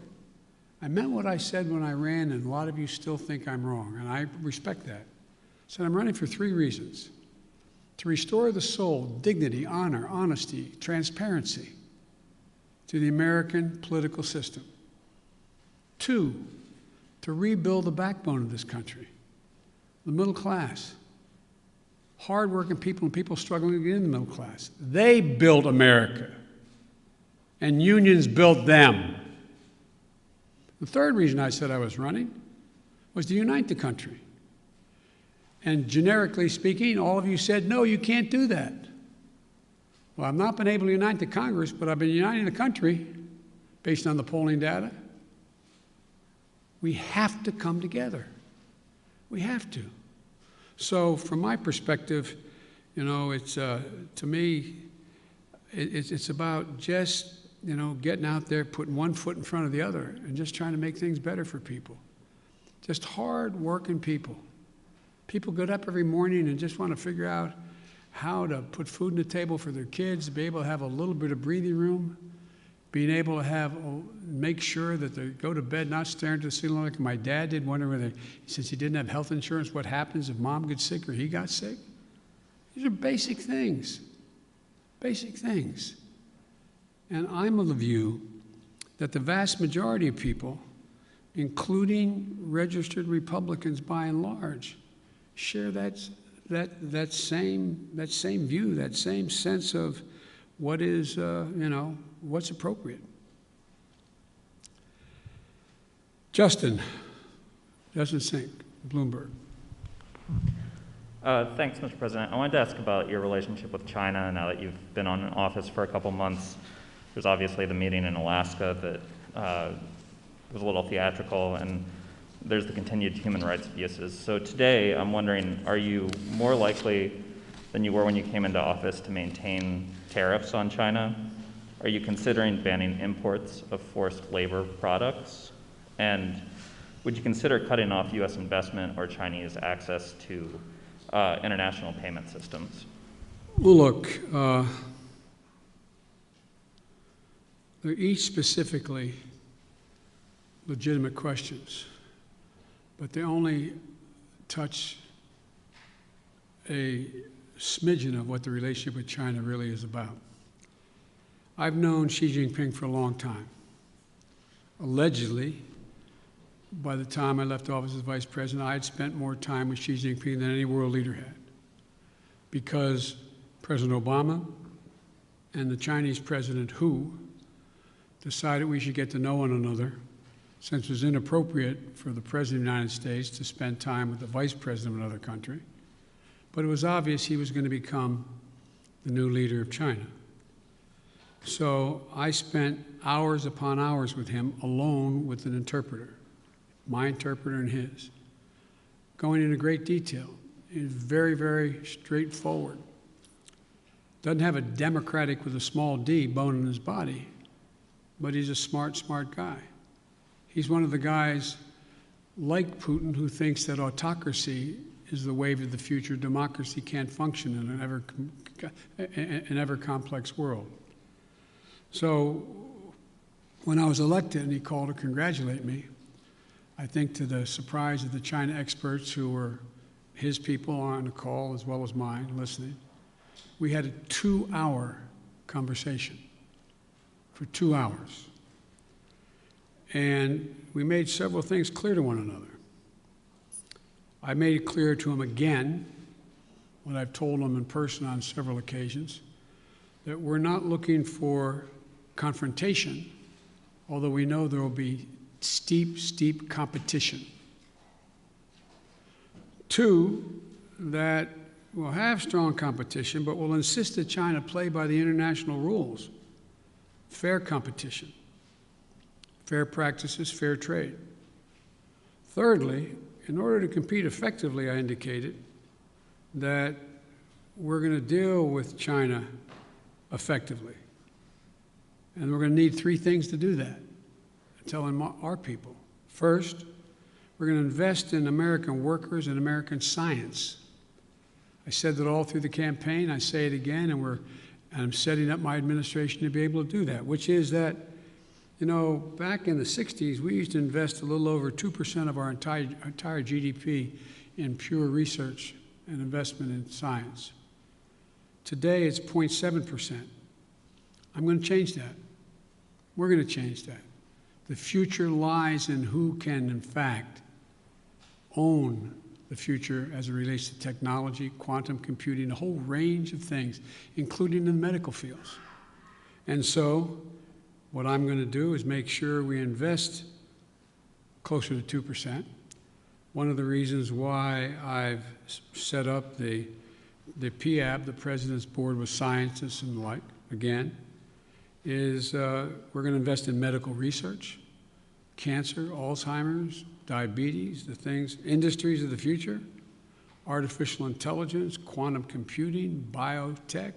I meant what I said when I ran, and a lot of you still think I'm wrong, and I respect that. So I'm running for 3 reasons. To restore the soul, dignity, honor, honesty, transparency to the American political system. 2, to rebuild the backbone of this country, the middle class, hardworking people and people struggling to get in the middle class. They built America, and unions built them. The 3rd reason I said I was running was to unite the country. And generically speaking, all of you said, no, you can't do that. Well, I've not been able to unite the Congress, but I've been uniting the country based on the polling data. We have to come together. We have to. So from my perspective, you know, it's, to me, it's about just, you know, getting out there, putting one foot in front of the other, and just trying to make things better for people. Just hard-working people. People get up every morning and just want to figure out how to put food on the table for their kids, to be able to have a little bit of breathing room, being able to make sure that they go to bed not staring to the ceiling like my dad did, wondering whether, since he didn't have health insurance, what happens if mom gets sick or he got sick. These are basic things. Basic things. And I'm of the view that the vast majority of people, including registered Republicans by and large, share that same view, that same sense of what is, you know, what's appropriate. Justin Sink, Bloomberg. Thanks, Mr. President. I wanted to ask about your relationship with China now that you've been in office for a couple months. There's obviously the meeting in Alaska that was a little theatrical, and there's the continued human rights abuses. So today, I'm wondering, are you more likely than you were when you came into office to maintain tariffs on China? Are you considering banning imports of forced labor products? And would you consider cutting off U.S. investment or Chinese access to international payment systems? Well, look, they're each specifically legitimate questions, but they only touch a smidgen of what the relationship with China really is about. I've known Xi Jinping for a long time. Allegedly, by the time I left office as vice president, I had spent more time with Xi Jinping than any world leader had, because President Obama and the Chinese President Hu decided we should get to know one another, since it was inappropriate for the President of the United States to spend time with the Vice President of another country. But it was obvious he was going to become the new leader of China. So I spent hours upon hours with him alone with an interpreter, my interpreter and his, going into great detail. He's very, very straightforward. Doesn't have a Democratic with a small d bone in his body, but he's a smart, smart guy. He's one of the guys like Putin who thinks that autocracy is the wave of the future. Democracy can't function in an ever complex world. So when I was elected and he called to congratulate me, I think to the surprise of the China experts who were his people on the call as well as mine listening, we had a 2-hour conversation for 2 hours. And we made several things clear to one another. I made it clear to him again, what I've told him in person on several occasions, that we're not looking for confrontation, although we know there will be steep, steep competition. 2, that we'll have strong competition, but we'll insist that China play by the international rules. Fair competition, fair practices, fair trade. Thirdly, in order to compete effectively, I indicated that we're going to deal with China effectively. And we're going to need 3 things to do that, telling our people. First, we're going to invest in American workers and American science. I said that all through the campaign. I say it again, and I'm setting up my administration to be able to do that, which is that, You know, back in the 60s, we used to invest a little over 2% of our entire GDP in pure research and investment in science. Today, it's 0.7%. I'm going to change that. We're going to change that. The future lies in who can, in fact, own the future as it relates to technology, quantum computing, a whole range of things, including in the medical fields. And so, what I'm going to do is make sure we invest closer to 2%. One of the reasons why I've set up the PAB, the President's Board with Scientists and the like, again, is we're going to invest in medical research, cancer, Alzheimer's, diabetes, the things, industries of the future, artificial intelligence, quantum computing, biotech,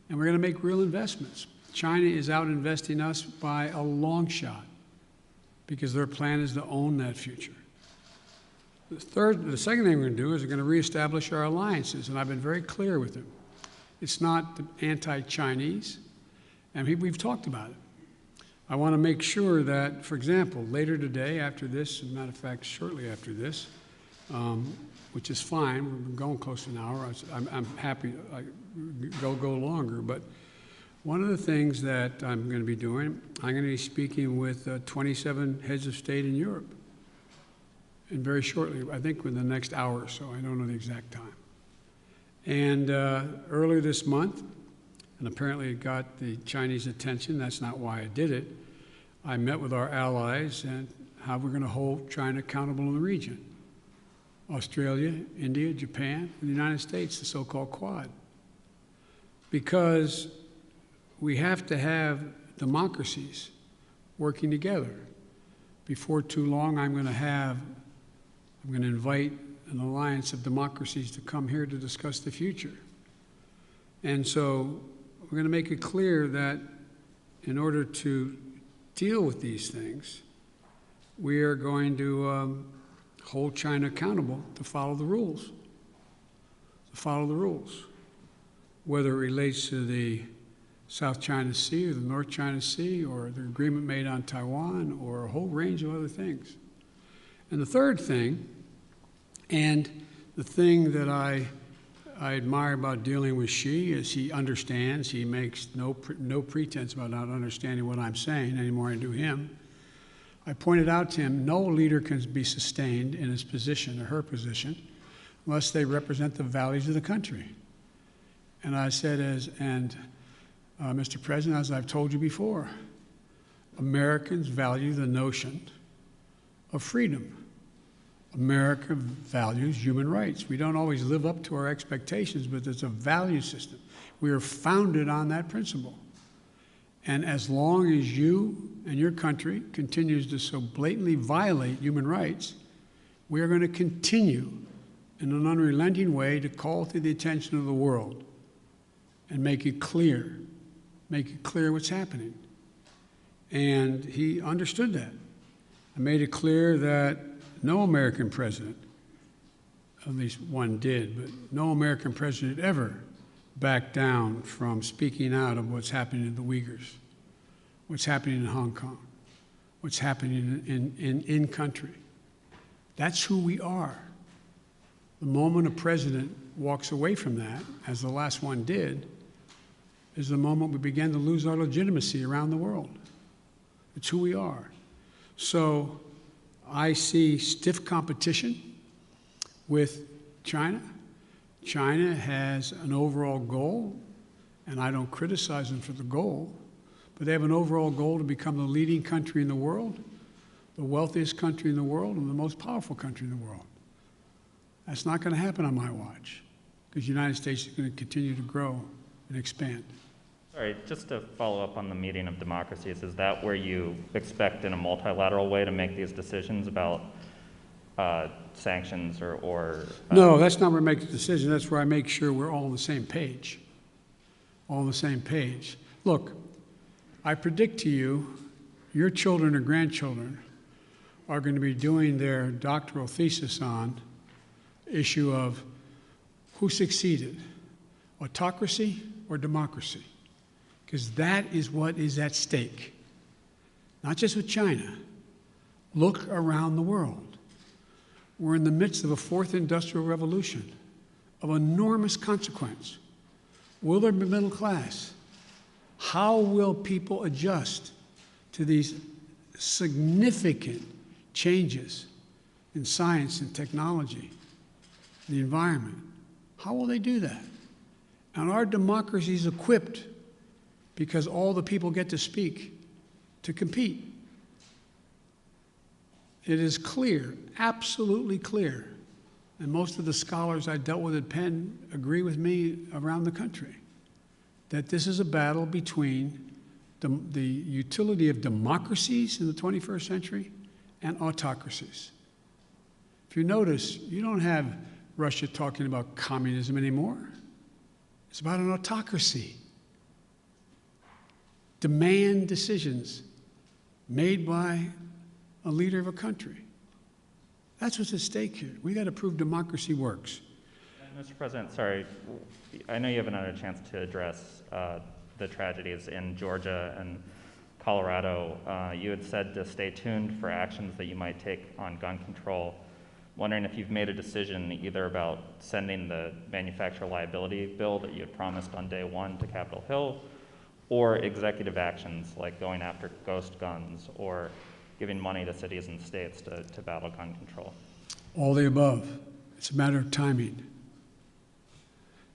and we're going to make real investments. China is out investing us by a long shot because their plan is to own that future. The second thing we're going to do is we're going to reestablish our alliances, and I've been very clear with them. It's not anti-Chinese, and we've talked about it. I want to make sure that, for example, later today, after this, as a matter of fact, shortly after this, which is fine, we've been going close to an hour. I'm happy to go longer, but one of the things that I'm going to be doing, I'm going to be speaking with 27 heads of state in Europe. And very shortly, I think within the next hour or so, I don't know the exact time. And earlier this month, and apparently it got the Chinese attention, that's not why I did it, I met with our allies and how we're going to hold China accountable in the region. Australia, India, Japan, and the United States, the so-called Quad. Because we have to have democracies working together. Before too long, I'm going to invite an alliance of democracies to come here to discuss the future. And so we're going to make it clear that in order to deal with these things, we are going to hold China accountable to follow the rules. To follow the rules. Whether it relates to the South China Sea or the North China Sea or the agreement made on Taiwan or a whole range of other things. And the third thing, and the thing that I admire about dealing with Xi is he understands, he makes no pretense about not understanding what I'm saying any more than I do him. I pointed out to him, no leader can be sustained in his position or her position unless they represent the values of the country. And I said, Mr. President, as I've told you before, Americans value the notion of freedom. America values human rights. We don't always live up to our expectations, but there's a value system. We are founded on that principle. And as long as you and your country continues to so blatantly violate human rights, we are going to continue in an unrelenting way to call to the attention of the world and make it clear what's happening. And he understood that. I made it clear that no American president, at least one did, but no American president ever backed down from speaking out of what's happening to the Uyghurs, what's happening in Hong Kong, what's happening in country. That's who we are. The moment a president walks away from that, as the last one did, is the moment we begin to lose our legitimacy around the world. It's who we are. So I see stiff competition with China. China has an overall goal, and I don't criticize them for the goal, but they have an overall goal to become the leading country in the world, the wealthiest country in the world, and the most powerful country in the world. That's not going to happen on my watch, because the United States is going to continue to grow and expand. All right, just to follow up on the meeting of democracies, is that where you expect in a multilateral way to make these decisions about sanctions or No, that's not where I make the decision. That's where I make sure we're all on the same page. All on the same page. Look, I predict to you, your children or grandchildren are going to be doing their doctoral thesis on issue of who succeeded, autocracy or democracy, because that is what is at stake. not just with China. Look around the world. We're in the midst of a fourth industrial revolution of enormous consequence. Will there be middle class? How will people adjust to these significant changes in science and technology, the environment? How will they do that? And our democracy is equipped, because all the people get to speak, to compete. It is clear, absolutely clear, and most of the scholars I dealt with at Penn agree with me around the country, that this is a battle between the utility of democracies in the 21st century and autocracies. If you notice, you don't have Russia talking about communism anymore. It's about an autocracy. Demand decisions made by a leader of a country. That's what's at stake here. We got to prove democracy works. Mr. President, sorry, I know you haven't had a chance to address the tragedies in Georgia and Colorado. You had said to stay tuned for actions that you might take on gun control. Wondering if you've made a decision either about sending the manufacturer liability bill that you had promised on day one to Capitol Hill, or executive actions like going after ghost guns or giving money to cities and states to battle gun control. All the above. It's a matter of timing.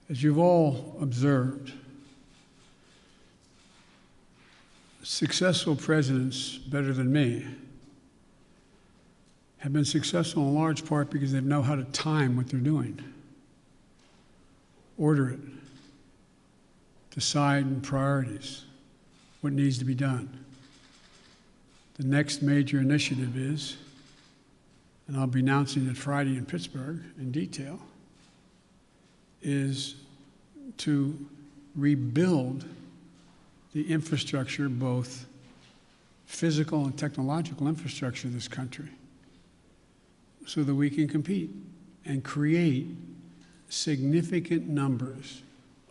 As you've all observed, successful presidents, better than me, have been successful in large part because they know how to time what they're doing, order it, decide in priorities what needs to be done. The next major initiative is, and I'll be announcing it Friday in Pittsburgh in detail, is to rebuild the infrastructure, both physical and technological infrastructure of this country, so that we can compete and create significant numbers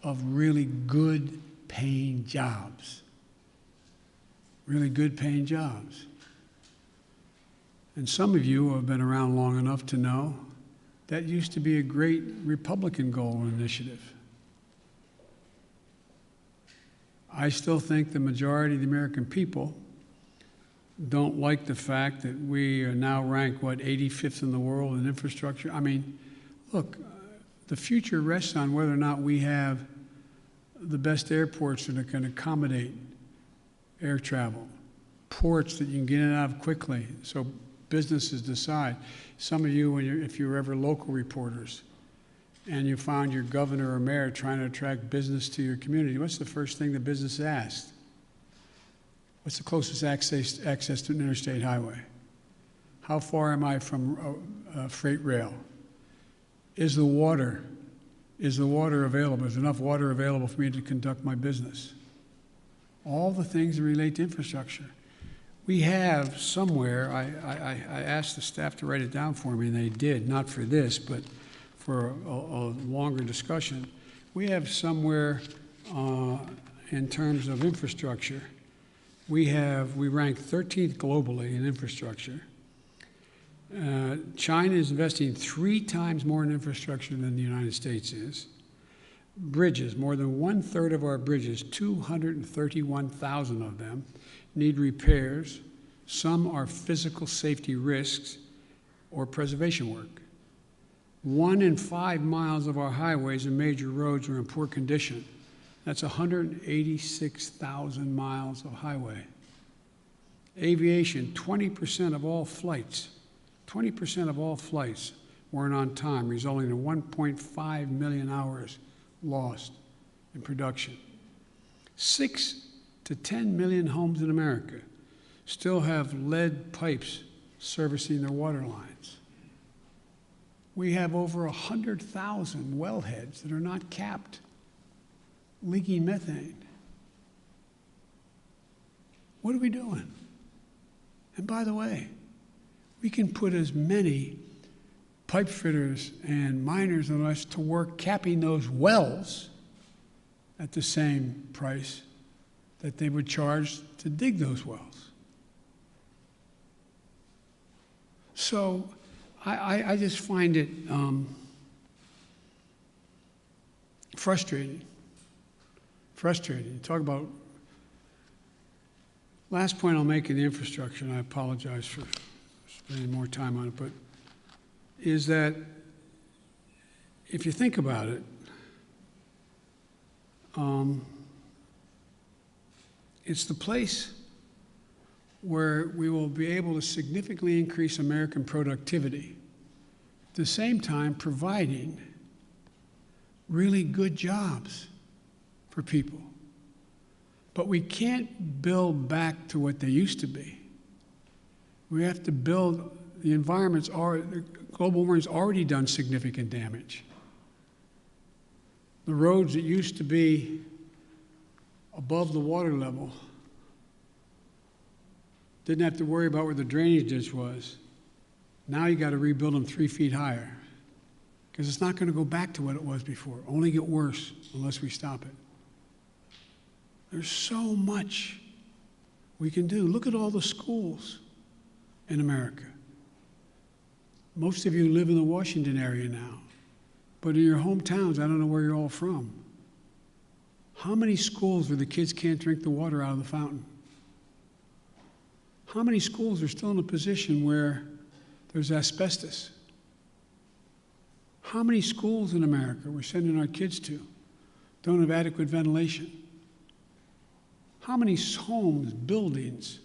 of really good paying jobs. Really good paying jobs. And some of you who have been around long enough to know that used to be a great Republican goal and initiative. I still think the majority of the American people don't like the fact that we are now ranked, 85th in the world in infrastructure. I mean, look, the future rests on whether or not we have the best airports that can accommodate air travel, ports that you can get in and out of quickly, so businesses decide. Some of you, if you're ever local reporters, and you found your governor or mayor trying to attract business to your community, what's the first thing the business asked? What's the closest access to an interstate highway? How far am I from freight rail? Is the water available? Is enough water available for me to conduct my business? All the things that relate to infrastructure. We have somewhere, I asked the staff to write it down for me, and they did, not for this, but for a longer discussion. We have somewhere in terms of infrastructure, we rank 13th globally in infrastructure. China is investing 3 times more in infrastructure than the United States is. Bridges, more than 1/3 of our bridges, 231,000 of them, need repairs. Some are physical safety risks or preservation work. 1 in 5 miles of our highways and major roads are in poor condition. That's 186,000 miles of highway. Aviation, 20% of all flights, 20% of all flights weren't on time, resulting in 1.5 million hours lost in production. 6 to 10 million homes in America still have lead pipes servicing their water lines. We have over 100,000 wellheads that are not capped, leaking methane. What are we doing? And by the way, we can put as many pipe fitters and miners and us to work capping those wells at the same price that they would charge to dig those wells. So I just find it frustrating. Frustrating. Talk about, last point I'll make in the infrastructure, and I apologize for spending more time on it, but is that if you think about it, it's the place where we will be able to significantly increase American productivity, at the same time providing really good jobs for people. But we can't build back to what they used to be. We have to build, the environment's already, global warming's already done significant damage. The roads that used to be above the water level didn't have to worry about where the drainage ditch was. Now you got to rebuild them 3 feet higher because it's not going to go back to what it was before. Only get worse unless we stop it. There's so much we can do. Look at all the schools in America. Most of you live in the Washington area now, but in your hometowns, I don't know where you're all from. How many schools where the kids can't drink the water out of the fountain? How many schools are still in a position where there's asbestos? How many schools in America we're sending our kids to don't have adequate ventilation? How many homes, buildings,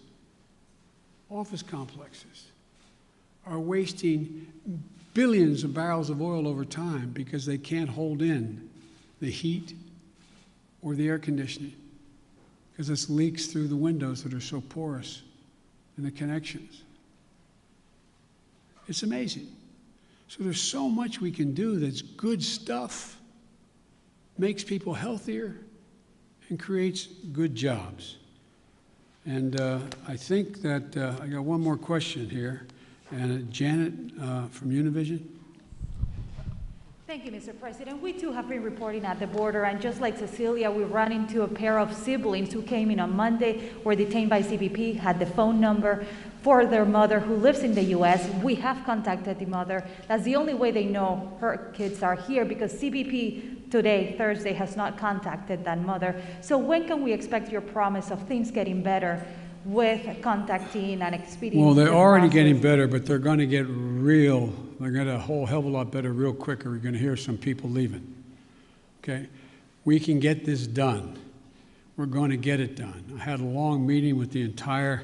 office complexes are wasting billions of barrels of oil over time because they can't hold in the heat or the air conditioning because it's leaks through the windows that are so porous and the connections? It's amazing. So there's so much we can do that's good stuff, makes people healthier, and creates good jobs. And I think that I got one more question here. And Janet from Univision. Thank you, Mr. President. We too have been reporting at the border, and just like Cecilia, we ran into a pair of siblings who came in on Monday, were detained by CBP, had the phone number for their mother who lives in the U.S. We have contacted the mother. That's the only way they know her kids are here, because CBP today, Thursday, has not contacted that mother. So when can we expect your promise of things getting better with contacting and expediting? Well, they're already getting better, but they're going to get real. They're going to a whole hell of a lot better real quick, or you're going to hear some people leaving. Okay? We can get this done. We're going to get it done. I had a long meeting with the entire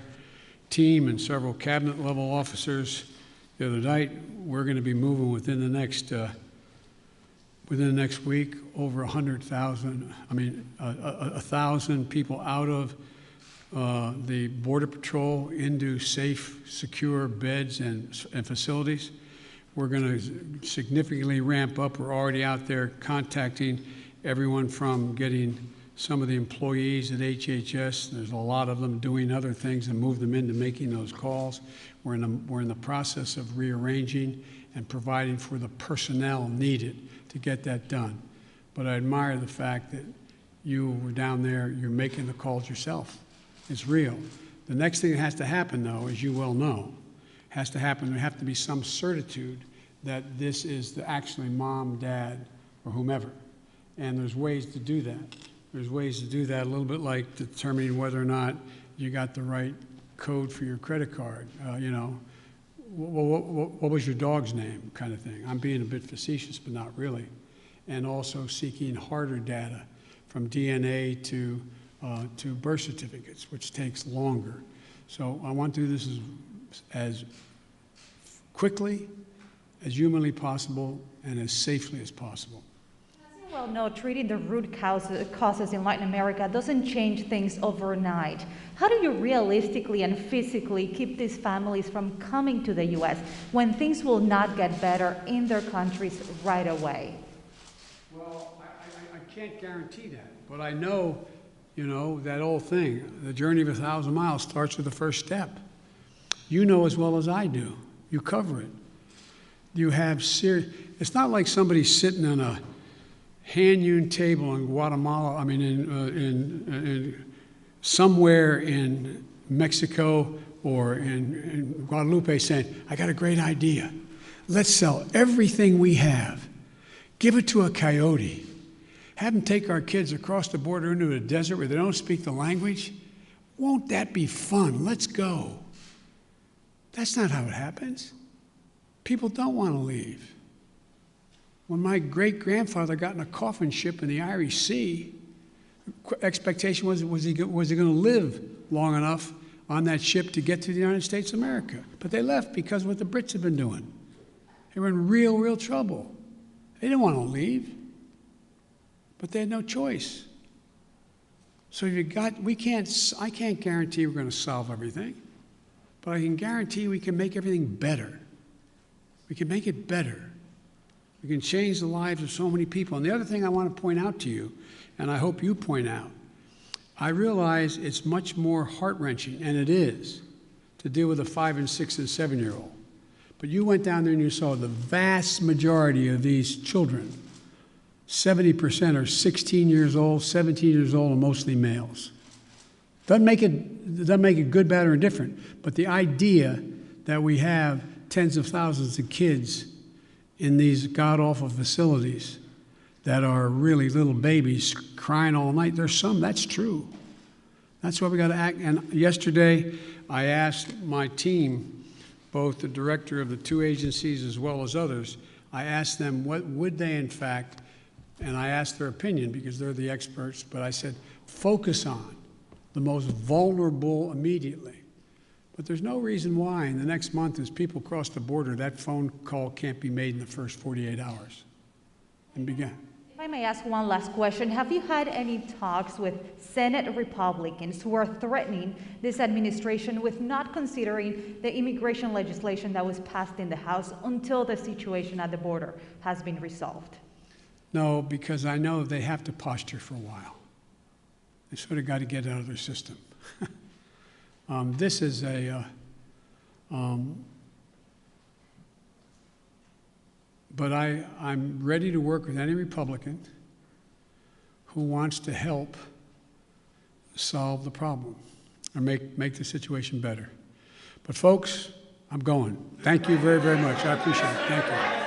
team and several cabinet-level officers the other night. We're going to be moving within the next week over 100,000. I mean, 1,000 people out of the Border Patrol into safe, secure beds and facilities. We're going to significantly ramp up. We're already out there contacting everyone from getting some of the employees at HHS. There's a lot of them doing other things and move them into making those calls. We're in the process of rearranging and providing for the personnel needed to get that done. But I admire the fact that you were down there, you're making the calls yourself. It's real. The next thing that has to happen, though, as you well know, has to happen, there have to be some certitude that this is actually mom, dad, or whomever. And there's ways to do that. There's ways to do that, a little bit like determining whether or not you got the right code for your credit card. You know, what was your dog's name, kind of thing. I'm being a bit facetious, but not really. And also seeking harder data from DNA to birth certificates, which takes longer. So I want to do this as quickly, as humanly possible, and as safely as possible. As you well know, treating the root causes in Latin America doesn't change things overnight. How do you realistically and physically keep these families from coming to the U.S. when things will not get better in their countries right away? Well, I can't guarantee that, but I know, you know, that old thing, the journey of 1,000 miles starts with the first step. You know as well as I do. You cover it. You have it's not like somebody sitting on a hand-hewn table in Guatemala, in somewhere in Mexico or in Guadalupe saying, I got a great idea. Let's sell everything we have. Give it to a coyote. Have them take our kids across the border into a desert where they don't speak the language. Won't that be fun? Let's go. That's not how it happens. People don't want to leave. When my great-grandfather got in a coffin ship in the Irish Sea, the expectation was he going to live long enough on that ship to get to the United States of America. But they left because of what the Brits had been doing. They were in real, real trouble. They didn't want to leave, but they had no choice. So I can't guarantee we're going to solve everything, but I can guarantee we can make everything better. We can make it better. We can change the lives of so many people. And the other thing I want to point out to you, and I hope you point out, I realize it's much more heart-wrenching, and it is, to deal with a 5 and 6 and 7-year-old. But you went down there and you saw the vast majority of these children, 70% are 16 years old, 17 years old, and mostly males. Doesn't make it good, bad, or indifferent, but the idea that we have tens of thousands of kids in these god-awful facilities that are really little babies crying all night. There's some, that's true. That's why we got to act. And yesterday, I asked my team, both the director of the two agencies as well as others, I asked them what would they in fact, and I asked their opinion because they're the experts, but I said, focus on the most vulnerable immediately. But there's no reason why in the next month as people cross the border, that phone call can't be made in the first 48 hours and begin. If I may ask one last question, have you had any talks with Senate Republicans who are threatening this administration with not considering the immigration legislation that was passed in the House until the situation at the border has been resolved? No, because I know they have to posture for a while. They sort of got to get out of their system. This is but I'm ready to work with any Republican who wants to help solve the problem or make the situation better. But folks, I'm going. Thank you very, very much. I appreciate it. Thank you.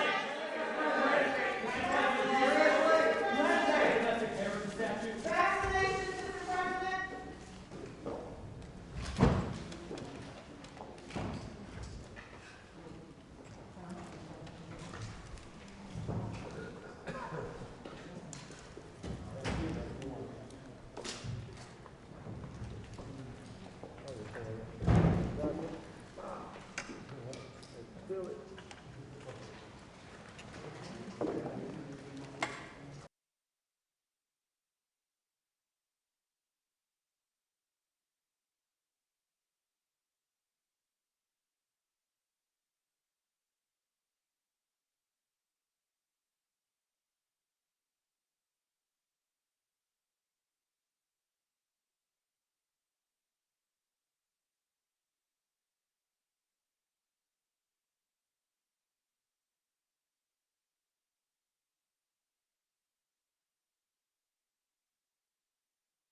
Do it.